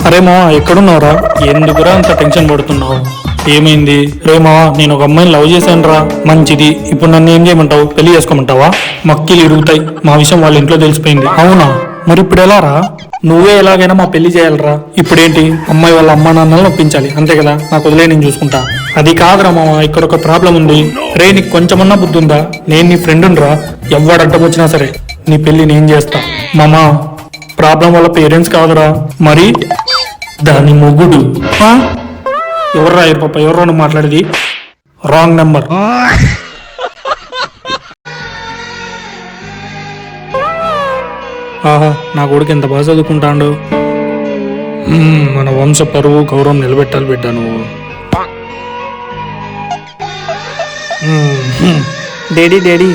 అరే మా ఎక్కడున్నావురా? ఎందుకురా అంత టెన్షన్ పడుతున్నావు? ఏమైంది? రేమా నేను ఒక అమ్మాయిని లవ్ చేశాను రా. మంచిది. ఇప్పుడు నన్ను ఏం చేయమంటావు? పెళ్లి చేసుకోమంటావా? మక్కీలు ఇరుగుతాయి. మా విషయం వాళ్ళ ఇంట్లో తెలిసిపోయింది. అవునా? మరి ఇప్పుడు ఎలా రా? నువ్వే ఎలాగైనా మా పెళ్లి చేయాలరా. ఇప్పుడేంటి? అమ్మాయి వాళ్ళ అమ్మా నాన్నలను ఒప్పించాలి అంతే కదా? నాకు వదిలే, నేను చూసుకుంటా. అది కాదురా మామ, ఇక్కడ ఒక ప్రాబ్లం ఉంది. రే నీకు కొంచెమన్నా బుద్ధి ఉందా? నేను నీ ఫ్రెండ్ రా. ఎవడడ్డం వచ్చినా సరే నీ పెళ్లి నేను చేస్తా. మామా, ప్రాబ్లం వల్ల పేరెంట్స్ కాదురా, మరి దాని మొగుడు. ఎవర్రా పాప? ఎవర్రా నువ్వు మాట్లాడేది? Wrong number. ఆహా, నా కొడుకు ఎంత బాగా చదువుకుంటాడు. మన వంశ పరువు గౌరవం నిలబెట్టాలి బిడ్డ నువ్వు. డాడీ డాడీ,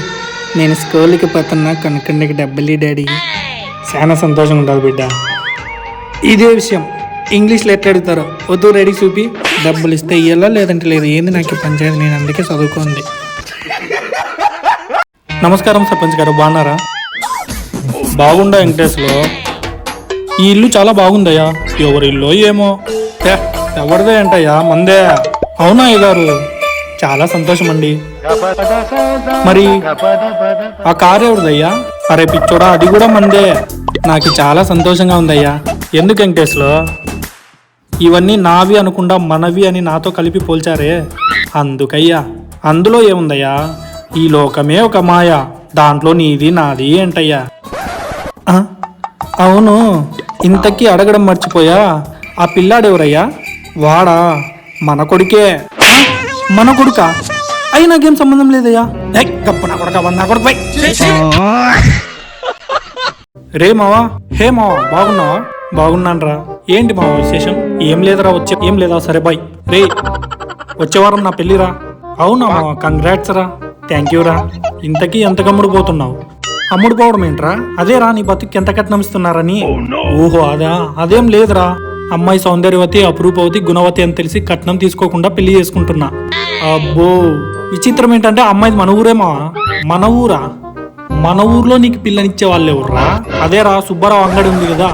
నేను స్కూల్కి పోతున్నా కనుకండికి డబ్బులు డాడీ. చాలా సంతోషంగా ఉంటుంది బిడ్డ. ఇదే విషయం ఇంగ్లీష్లో ఎట్లా అడుగుతారో వద్దు రెడీ చూపి డబ్బులు ఇస్తే ఇయ్యాలా లేదంటే లేదు. ఏంది నాకు పంచాయతీ? నేను అందుకే చదువుకోండి. నమస్కారం సర్పంచ్ గారు, బాగున్నారా? బాగుండా వెంకటేశ్లో. ఈ ఇల్లు చాలా బాగుందయ్యా. ఎవరి ఇల్లు ఏమో. ఎవరిదే అంటయ్యా? మందే. అవునా అయ్య గారు? చాలా సంతోషం అండి. మరి ఆ కారు ఎవరిదయ్యా? అరే పిచ్చోడా, అది కూడా మందే. నాకు చాలా సంతోషంగా ఉందయ్యా. ఎందుకు వెంకటేశ్లో? ఇవన్నీ నావి అనుకుండా మనవి అని నాతో కలిపి పోల్చారే, అందుకయ్యా. అందులో ఏముందయ్యా? ఈ లోకమే ఒక మాయ, దాంట్లో నీది నాది ఏంటయ్యా? అవును, ఇంతకీ అడగడం మర్చిపోయా. ఆ పిల్లాడెవరయ్యా? వాడా? మన కొడుకే. మన కొడుకా? అయి నాకేం సంబంధం లేదయ్యా. గప్ప నా కొడుక, నా కొడుకు. రే మావా, హే మావా, బాగున్నావా? బాగున్నానరా. ఏంటి మావా విశేషం? ఏం లేదురా. ఏం లేదా? సరే బాయ్. రే వచ్చే వారం నా పెళ్ళిరా. అవునా మావా? కంగ్రాట్స్ రా. థ్యాంక్ యూ రా. ఇంతకీ ఎంత గమ్ముడు పోతున్నావు? అమ్ముడు పోవడం ఏంట్రా? అదేరా నీ బతుకు ఎంత కట్నం ఇస్తున్నారని. ఓహో అదా? అదేం లేదురా. అమ్మాయి సౌందర్యవతి, అపురూపవతి, గుణవతి అని తెలిసి కట్నం తీసుకోకుండా పెళ్లి చేసుకుంటున్నా. అబ్బో, విచిత్రం ఏంటంటే అమ్మాయి మన ఊరేమా. మన ఊరా? మన ఊర్లో నీకు పిల్లనిచ్చే వాళ్ళు ఎవర్రా? అదేరా సుబ్బారావు అంగడి ఉంది కదా.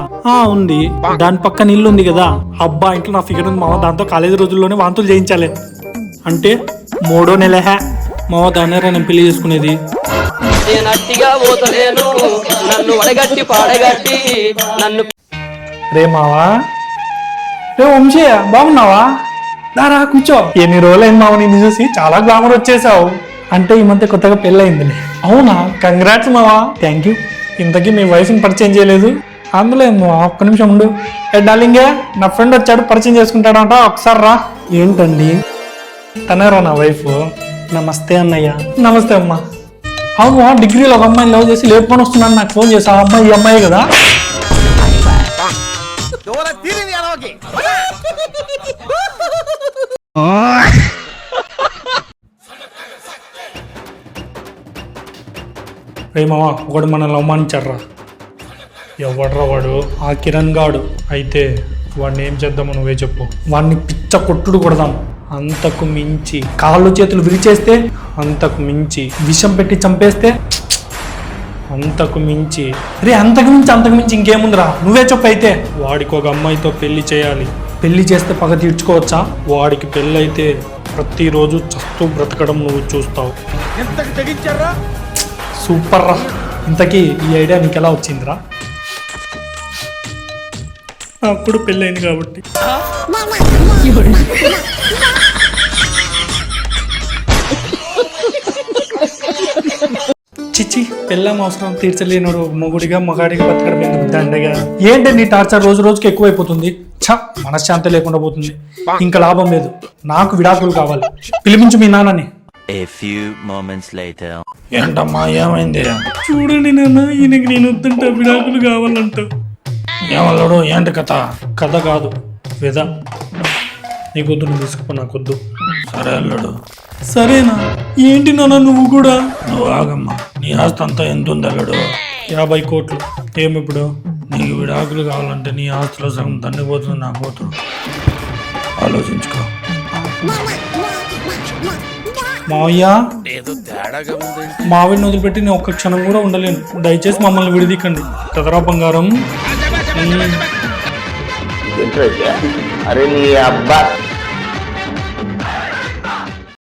ఉంది. దాని పక్కన ఇల్లు ఉంది కదా. అబ్బా, ఇంట్లో నా ఫిగర్ ఉంది మావ. దాంతో కాలేజీ రోజుల్లోనే వాంతులు చేయించాలి. అంటే 3వ నెల మావ. దాన్నేరా నేను పెళ్లి చేసుకునేది. రే మావా, రే వంశీ, బాగున్నావా? దారా కూర్చో. ఎన్ని రోజులైంది మావ నిన్ను చూసి. చాలా గ్లామర్ వచ్చేసావు. అంటే ఈ మధ్య కొత్తగా పెళ్ళయిందిలే. అవునా? కంగ్రాట్స్ మావా. Thank you. ఇంతకీ మీ వైఫ్ని పరిచయం చేయలేదు. అందులో ఒక్క నిమిషం ఉండు. డార్లింగే, నా ఫ్రెండ్ వచ్చాడు, పరిచయం చేసుకుంటాడంట, ఒకసారి రా. ఏంటండి? తనేరా నా వైఫ్. నమస్తే అన్నయ్య. నమస్తే అమ్మా. అవును, డిగ్రీలో ఒక అమ్మాయిని లవ్ చేసి లేపుకొని వస్తున్నాను, నాకు ఫోన్ చేసా. ఆ అమ్మాయి ఈ అమ్మాయి కదా? రేమావా, ఒకడు మనల్ని అవమానించాడ్రా. ఎవడ్రా వాడు? ఆ కిరణ్ గాడు. అయితే వాడిని ఏం చేద్దామో నువ్వే చెప్పు. వాడిని పిచ్చ కొట్టుడు కొడదాం. అంతకు మించి కాళ్ళు చేతులు విరిచేస్తే, అంతకు మించి విషం పెట్టి చంపేస్తే, అంతకు మించి అంతకు మించి ఇంకేముందిరా? నువ్వే చెప్పు. అయితే వాడికి ఒక అమ్మాయితో పెళ్లి చేయాలి. పెళ్లి చేస్తే పగ తీర్చుకోవచ్చా? వాడికి పెళ్ళి అయితే ప్రతిరోజు చస్తూ బ్రతకడం నువ్వు చూస్తావు. సూపర్ రా. ఇంతకీ ఈ ఐడియా నీకు ఎలా వచ్చిందిరా? అప్పుడు పెళ్ళైంది కాబట్టి. చిచ్చి, పెళ్ళం అవసరం తీర్చలేనుడు మొగుడిగా మగాడిగా బతకడం ఎందుకు దండగా? ఏంటి నీ టార్చర్ రోజు రోజుకి ఎక్కువైపోతుంది. మనశ్శాంతి లేకుండా పోతుంది. ఇంకా లాభం లేదు. నాకు విడాకులు కావాలి. పిలిపించు మీ నాన్నని. A few moments later. ఏంటమ్మా, ఏమైంది? చూడండి నాన్న, ఈయనకి నేను వద్దంట, విడాకులు కావాలంట. ఏమల్లాడు? ఏంటి కథ? కథ కాదు, వేద. నీకొద్దు, నువ్వు తీసుకుపో, నాకొద్దు. సరే అల్లుడు. సరేనా? ఏంటి నాన్న నువ్వు కూడా? నువ్వు ఆగమ్మా. నీ ఆస్తి అంతా ఎంత ఉంది అల్లుడు? 50 కోట్లు. ఏమిప్పుడు? నీకు విడాకులు కావాలంటే నీ ఆస్తిలో సగం దండిపోతుంది నా కూతురు. ఆలోచించుకో. మావయ్య, మావిడిని వదిలిపెట్టి నేను ఒక్క క్షణం కూడా ఉండలేను. దయచేసి మమ్మల్ని విడిదికండి. కదరా బంగారం. ఇంట్రెస్ట్ అరే నీ అబ్బా